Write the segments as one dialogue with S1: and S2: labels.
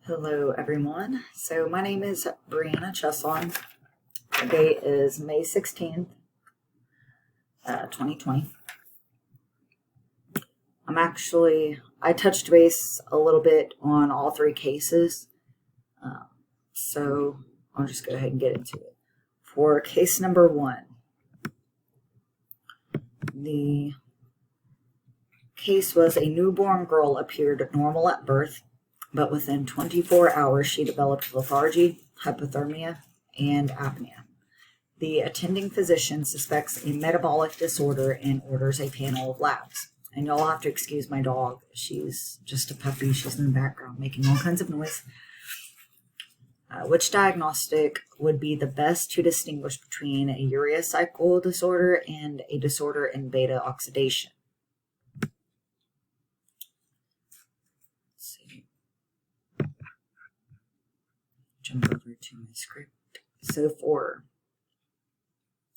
S1: Hello everyone. So my name is Brianna Cheslon. The date is May 16th, 2020. I touched base a little bit on all three cases. So I'll just go ahead and get into it. For case number 1, the case was a newborn girl appeared normal at birth, but within 24 hours she developed lethargy, hypothermia, and apnea. The attending physician suspects a metabolic disorder and orders a panel of labs. And you'll have to excuse my dog. She's just a puppy. She's in the background making all kinds of noise. Which diagnostic would be the best to distinguish between a urea cycle disorder and a disorder in beta oxidation? Jump over to my script. So for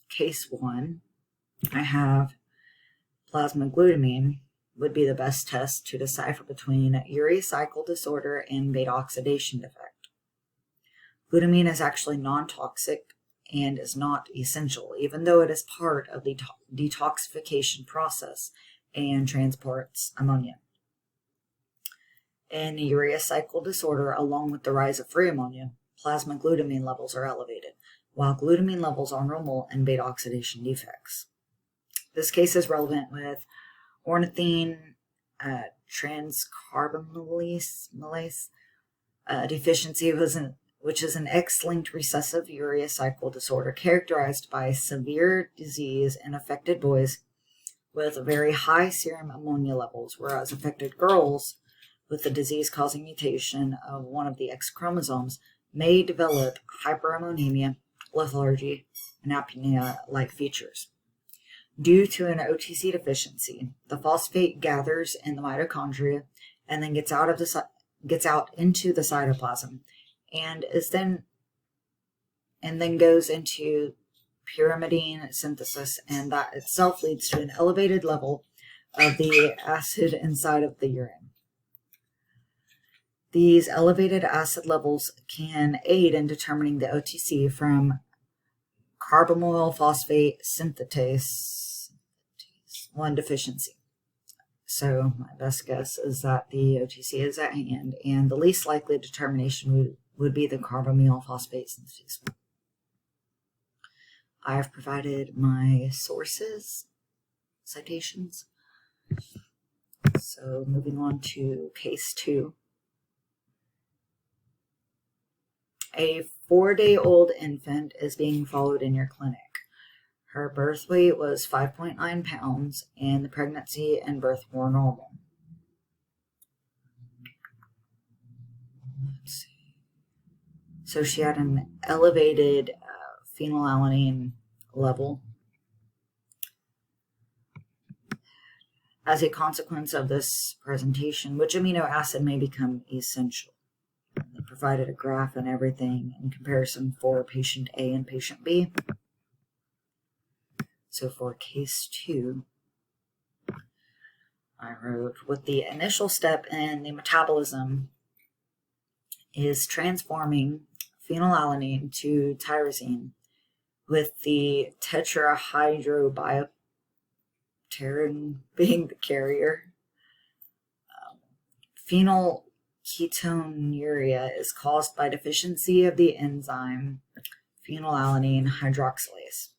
S1: case 1, I have plasma glutamine would be the best test to decipher between urea cycle disorder and beta oxidation defect. Glutamine is actually non-toxic and is not essential, even though it is part of the detoxification process and transports ammonia. In urea cycle disorder, along with the rise of free ammonia, plasma glutamine levels are elevated, while glutamine levels are normal in beta oxidation defects. This case is relevant with ornithine transcarbamylase deficiency, which is an X-linked recessive urea cycle disorder characterized by severe disease in affected boys with very high serum ammonia levels, whereas affected girls with the disease-causing mutation of one of the X chromosomes may develop hyperammonemia, lethargy, and apnea-like features. Due to an OTC deficiency, the phosphate gathers in the mitochondria and then gets out into the cytoplasm, and then goes into pyrimidine synthesis, and that itself leads to an elevated level of the acid inside of the urine. These elevated acid levels can aid in determining the OTC from carbamoyl phosphate synthetase 1 deficiency. So my best guess is that the OTC is at hand, and the least likely determination would be the carbamoyl phosphate synthetase 1. I have provided my sources, citations. So moving on to case 2. A 4-day-old infant is being followed in your clinic. Her birth weight was 5.9 pounds, and the pregnancy and birth were normal. Let's see. So she had an elevated phenylalanine level. As a consequence of this presentation, which amino acid may become essential? They provided a graph and everything in comparison for patient A and patient B. So for case 2, I wrote, with the initial step in the metabolism is transforming phenylalanine to tyrosine, with the tetrahydrobiopterin being the carrier. Phenylketonuria is caused by deficiency of the enzyme phenylalanine hydroxylase.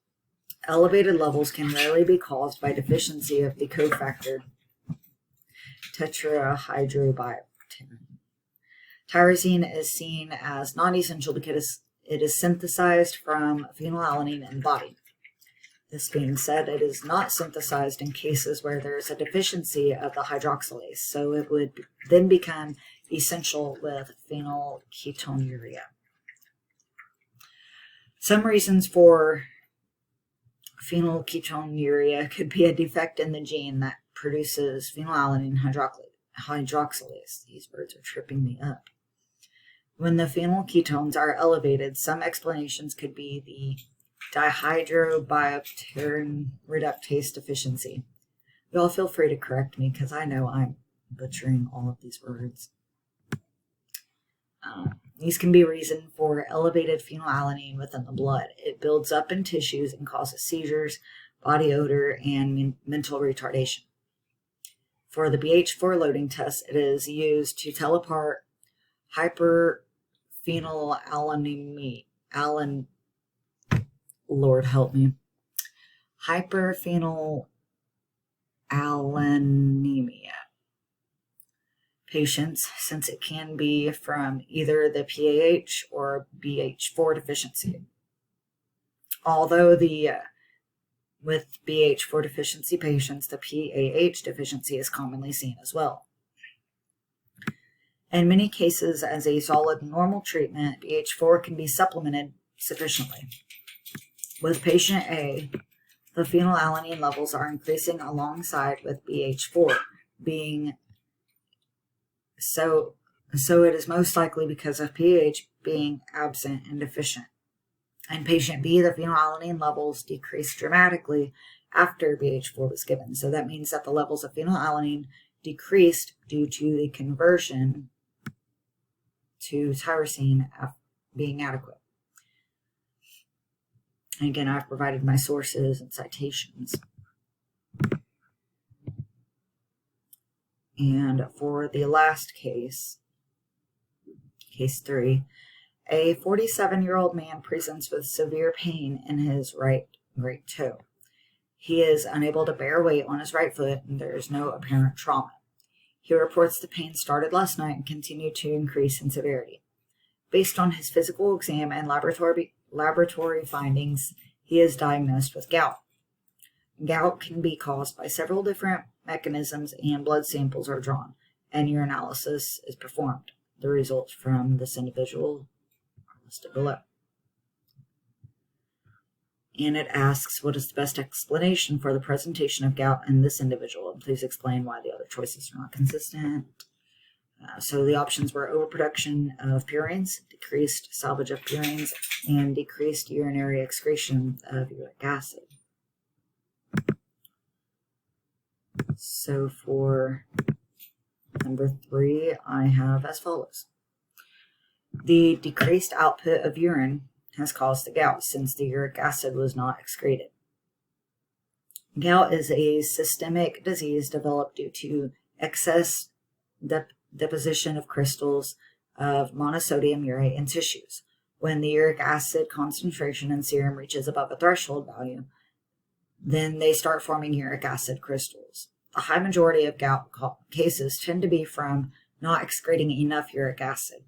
S1: Elevated levels can rarely be caused by deficiency of the cofactor tetrahydrobiopterin. Tyrosine is seen as non-essential because it is synthesized from phenylalanine in the body. This being said, it is not synthesized in cases where there is a deficiency of the hydroxylase, so it would then become essential with phenylketonuria. Some reasons for phenylketonuria could be a defect in the gene that produces phenylalanine hydroxylase. These words are tripping me up. When the phenylketones are elevated, some explanations could be the dihydrobiopterin reductase deficiency. Y'all feel free to correct me because I know I'm butchering all of these words. These can be reason for elevated phenylalanine within the blood. It builds up in tissues and causes seizures, body odor, and mental retardation. For the BH4 loading test, it is used to tell apart hyperphenylalanine. Lord help me. Hyperphenylalaninemia patients, since it can be from either the PAH or BH4 deficiency. Although with BH4 deficiency patients, the PAH deficiency is commonly seen as well. In many cases, as a solid normal treatment, BH4 can be supplemented sufficiently. With patient A, the phenylalanine levels are increasing alongside with BH4 being so it is most likely because of PAH being absent and deficient. In patient B, the phenylalanine levels decreased dramatically after BH4 was given. So that means that the levels of phenylalanine decreased due to the conversion to tyrosine being adequate. And again, I've provided my sources and citations. And for the last case, case 3, a 47-year-old man presents with severe pain in his right great toe. He is unable to bear weight on his right foot, and there is no apparent trauma. He reports the pain started last night and continued to increase in severity. Based on his physical exam and laboratory findings, he is diagnosed with gout. Gout can be caused by several different mechanisms, and blood samples are drawn, and urinalysis is performed. The results from this individual are listed below. And it asks, what is the best explanation for the presentation of gout in this individual? And please explain why the other choices are not consistent. So the options were overproduction of purines, decreased salvage of purines, and decreased urinary excretion of uric acid. So for number 3, I have as follows. The decreased output of urine has caused the gout since the uric acid was not excreted. Gout is a systemic disease developed due to excess deposition of crystals of monosodium urate in tissues. When the uric acid concentration in serum reaches above a threshold value, then they start forming uric acid crystals. A high majority of gout cases tend to be from not excreting enough uric acid.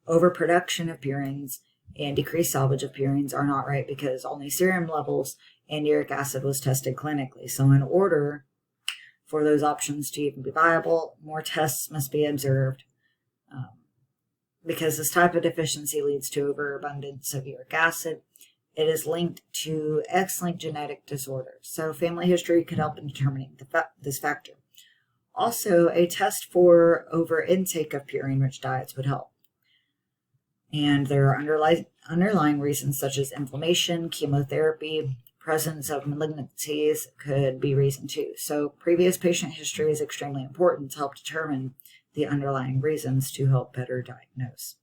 S1: Overproduction of purines and decreased salvage of purines are not right because only serum levels and uric acid was tested clinically. So in order for those options to even be viable, more tests must be observed because this type of deficiency leads to overabundance of uric acid. It is linked to X-linked genetic disorders, so family history could help in determining this factor. Also, a test for over-intake of purine-rich diets would help. And there are underlying reasons such as inflammation, chemotherapy, presence of malignancies could be reason too. So previous patient history is extremely important to help determine the underlying reasons to help better diagnose.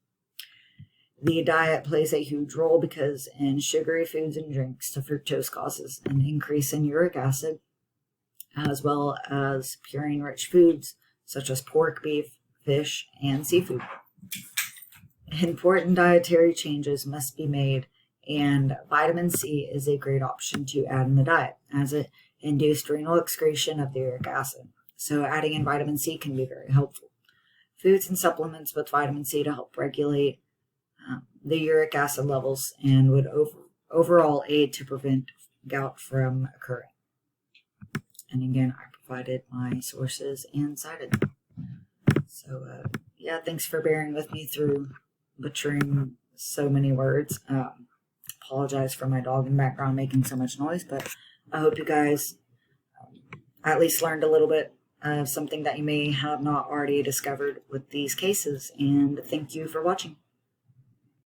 S1: The diet plays a huge role because in sugary foods and drinks, the fructose causes an increase in uric acid, as well as purine-rich foods such as pork, beef, fish, and seafood. Important dietary changes must be made, and vitamin C is a great option to add in the diet, as it induced renal excretion of the uric acid. So adding in vitamin C can be very helpful. Foods and supplements with vitamin C to help regulate the uric acid levels and would overall aid to prevent gout from occurring. And again, I provided my sources and cited them. So yeah, thanks for bearing with me through butchering so many words. Apologize for my dog in the background making so much noise, but I hope you guys at least learned a little bit of something that you may have not already discovered with these cases, and thank you for watching.